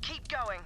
Keep going.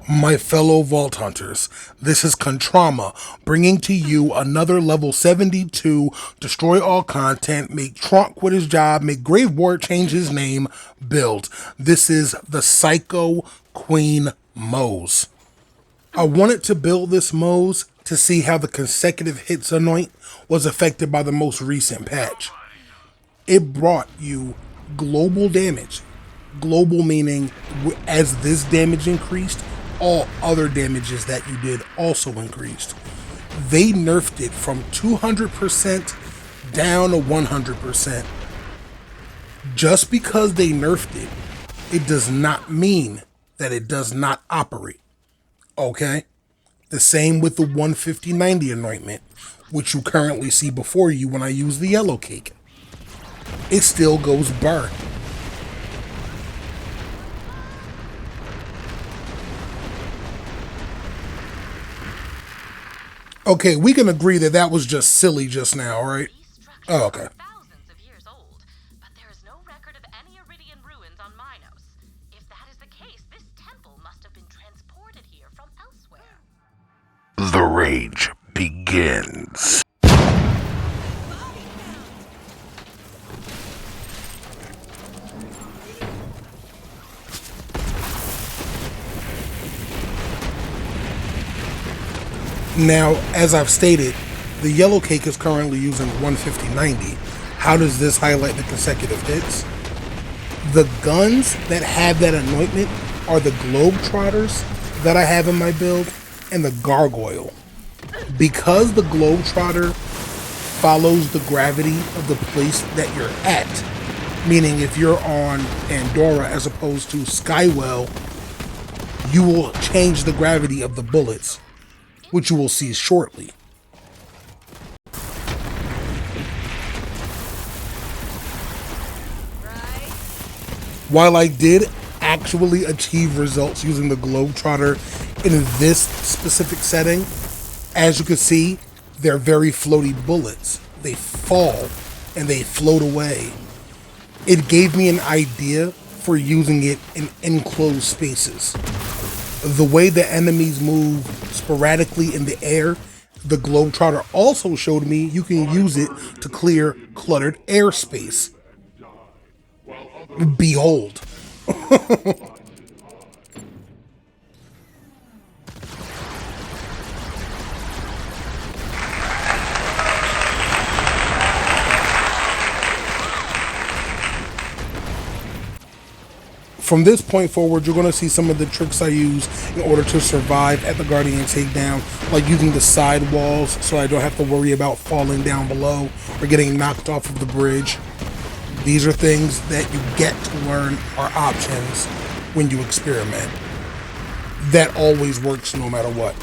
My fellow Vault Hunters, this is Kantrama bringing to you another level 72 destroy all content, make Trunk quit his job, make Grave Ward change his name build. This is the Psychoqueen Moze. I wanted to build this Moze to see how the consecutive hits anoint was affected by the most recent patch. It brought you global damage. Global meaning as this damage increased, all other damages that you did also increased. They nerfed it from 200% down to 100%. Just because they nerfed it, it does not mean that it does not operate. Okay? The same with the 150-90 anointment, which you currently see before you when I use the yellow cake. It still goes burr. Okay, we can agree that that was just silly just now, right? Oh, okay. Thousands of years old, but there is no record of any Iridian ruins on Minos. If that is the case, this temple must have been transported here from elsewhere. The rage begins. Now, as I've stated, the yellow cake is currently using 150-90. How does this highlight the consecutive hits? The guns that have that anointment are the Globetrotters that I have in my build and the Gargoyle. Because the Globetrotter follows the gravity of the place that you're at, meaning if you're on Pandora as opposed to Skywell, you will change the gravity of the bullets, which you will see shortly. While I did actually achieve results using the Globetrotter in this specific setting, as you can see, they're very floaty bullets. They fall and they float away. It gave me an idea for using it in enclosed spaces. The way the enemies move sporadically in the air, the Globetrotter also showed me you can use it to clear cluttered airspace. Behold. From this point forward, you're going to see some of the tricks I use in order to survive at the Guardian Takedown, like using the side walls so I don't have to worry about falling down below or getting knocked off of the bridge. These are things that you get to learn are options when you experiment. That always works no matter what.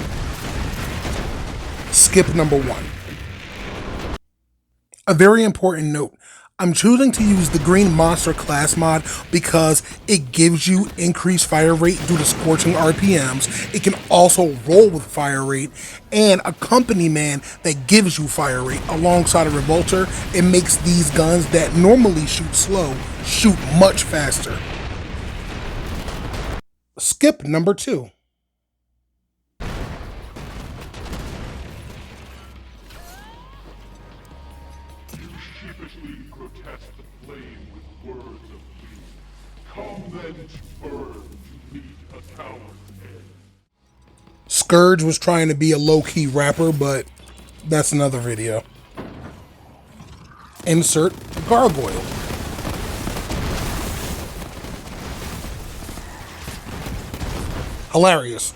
Skip number 1. A very important note. I'm choosing to use the Green Monster class mod because it gives you increased fire rate due to scorching RPMs. It can also roll with fire rate, and a company man that gives you fire rate alongside a Revolter. It makes these guns that normally shoot slow shoot much faster. Skip number 2. Protest the flame with words of peace. Come then to burn to meet a coward's end. Scourge was trying to be a low-key rapper, but that's another video. Insert Gargoyle. Hilarious.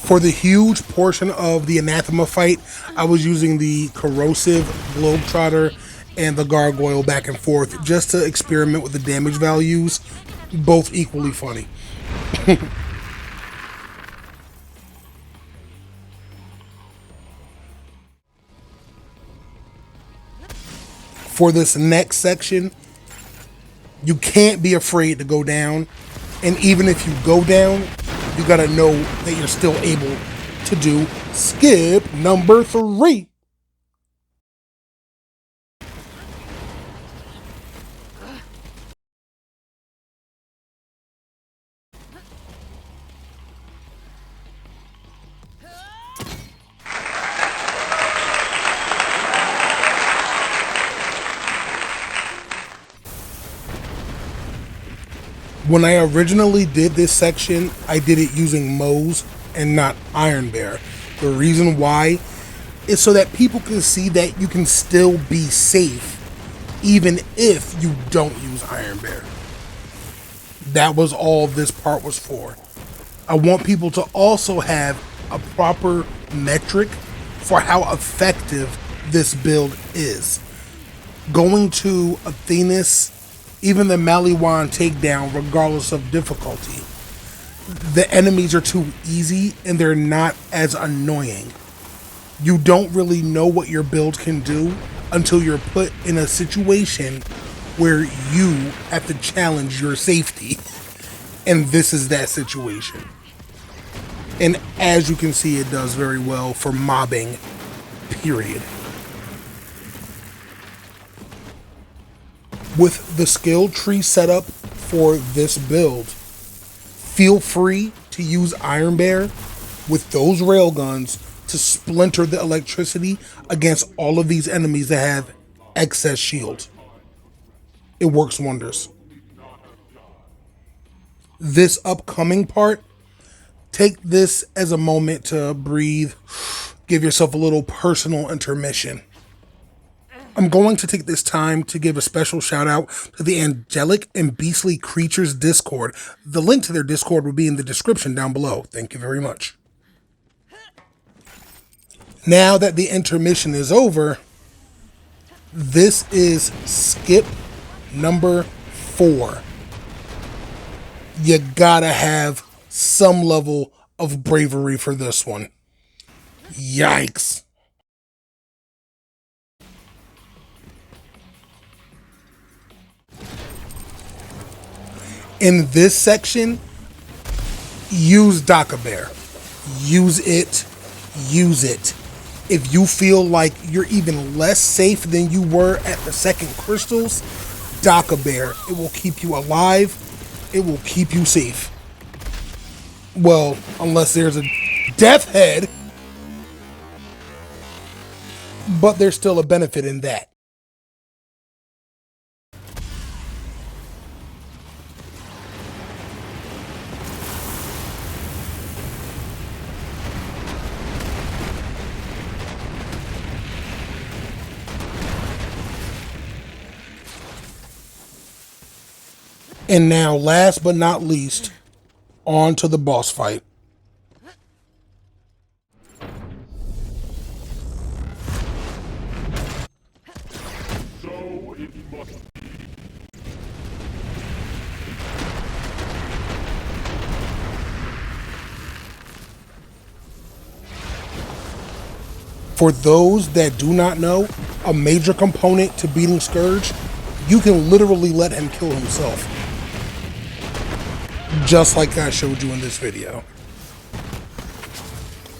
For the huge portion of the anathema fight, I was using the corrosive globetrotter and the gargoyle back and forth just to experiment with the damage values, both equally funny. For this next section, you can't be afraid to go down, and even if you go down, you gotta know that you're still able to do skip number 3. When I originally did this section, I did it using Moze and not Iron Bear. The reason why is so that people can see that you can still be safe even if you don't use Iron Bear. That was all this part was for. I want people to also have a proper metric for how effective this build is. Going to Athenas, even the Maliwan takedown, regardless of difficulty, the enemies are too easy and they're not as annoying. You don't really know what your build can do until you're put in a situation where you have to challenge your safety. And this is that situation. And as you can see, it does very well for mobbing, period. With the skill tree setup for this build, feel free to use Iron Bear with those railguns to splinter the electricity against all of these enemies that have excess shield. It works wonders. This upcoming part, take this as a moment to breathe, give yourself a little personal intermission. I'm going to take this time to give a special shout out to the Angelic and Beastly Creatures Discord. The link to their Discord will be in the description down below. Thank you very much. Now that the intermission is over, this is skip number 4. You gotta have some level of bravery for this one. Yikes. In this section, use Daka Bear. Use it. Use it. If you feel like you're even less safe than you were at the second crystals, Daka Bear. It will keep you alive. It will keep you safe. Well, unless there's a death head. But there's still a benefit in that. And now, last but not least, on to the boss fight. So it must be. For those that do not know, a major component to beating Scourge, you can literally let him kill himself. Just like I showed you in this video.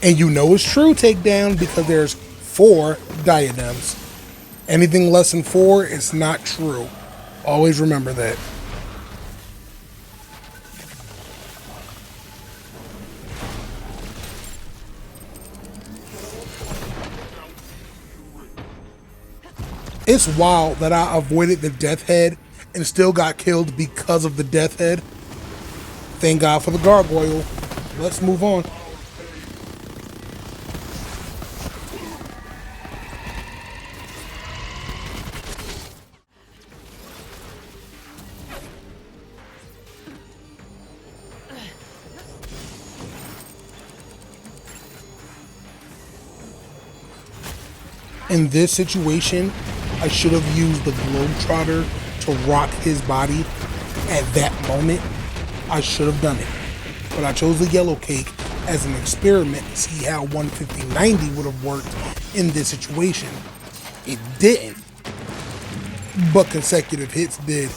And you know it's true takedown because there's 4 diadems. Anything less than 4 is not true. Always remember that. It's wild that I avoided the death head and still got killed because of the death head. Thank God for the gargoyle. Let's move on. In this situation, I should have used the Globetrotter to rock his body at that moment. I should have done it. But I chose the yellow cake as an experiment to see how 150-90 would have worked in this situation. It didn't, but consecutive hits did.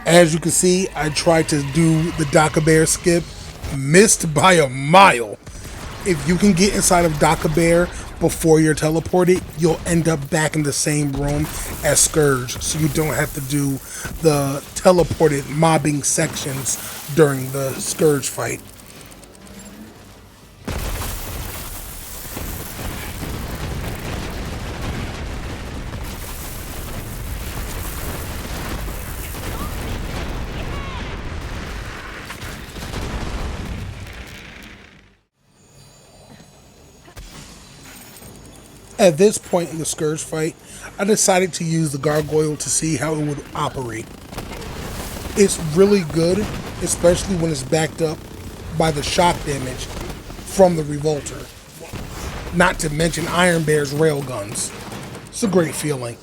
As you can see, I tried to do the Daka Bear skip, missed by a mile. If you can get inside of Daka Bear before you're teleported, you'll end up back in the same room as Scourge, so you don't have to do the teleported mobbing sections during the Scourge fight. At this point in the Scourge fight, I decided to use the Gargoyle to see how it would operate. It's really good, especially when it's backed up by the shock damage from the Revolter. Not to mention Iron Bear's railguns. It's a great feeling.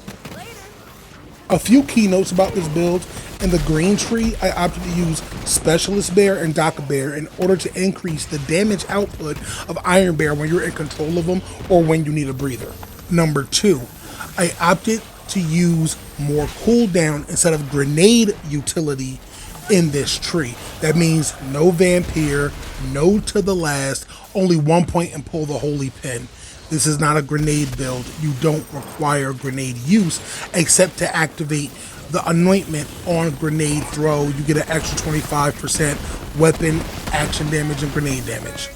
A few keynotes about this build. In the green tree, I opted to use Specialist Bear and Daka Bear in order to increase the damage output of Iron Bear when you're in control of him or when you need a breather. Number 2, I opted to use more cooldown instead of grenade utility in this tree. That means no Vampire, no to the last, only 1 point and pull the Holy Pin. This is not a grenade build. You don't require grenade use except to activate the anointment on grenade throw. You get an extra 25% weapon, action damage, and grenade damage.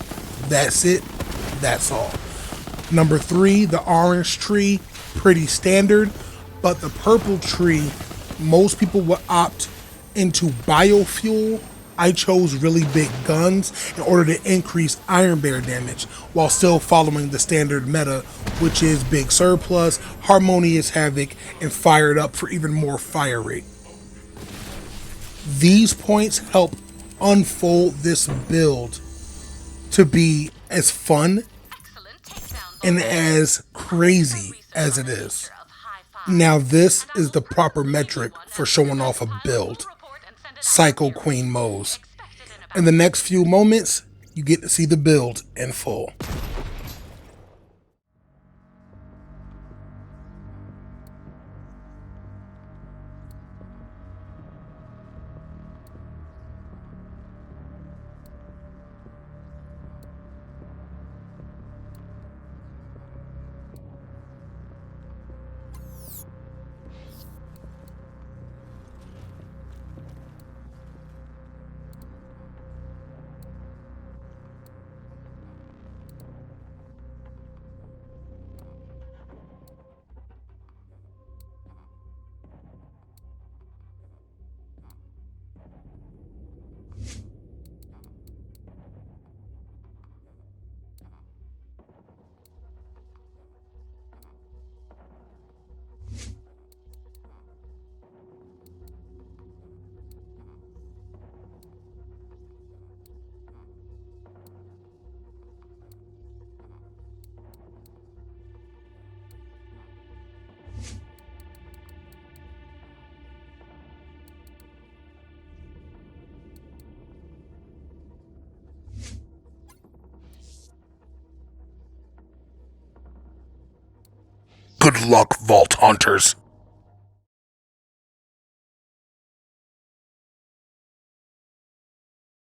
That's it. That's all. Number 3, the orange tree, pretty standard, but the purple tree, most people would opt into biofuel. I chose really big guns in order to increase Iron Bear damage while still following the standard meta, which is big surplus, harmonious havoc, and fired up for even more fire rate. These points help unfold this build to be as fun and as crazy as it is. Now this is the proper metric for showing off a build. Psychoqueen Moze. In the next few moments, you get to see the build in full. Good luck, Vault Hunters.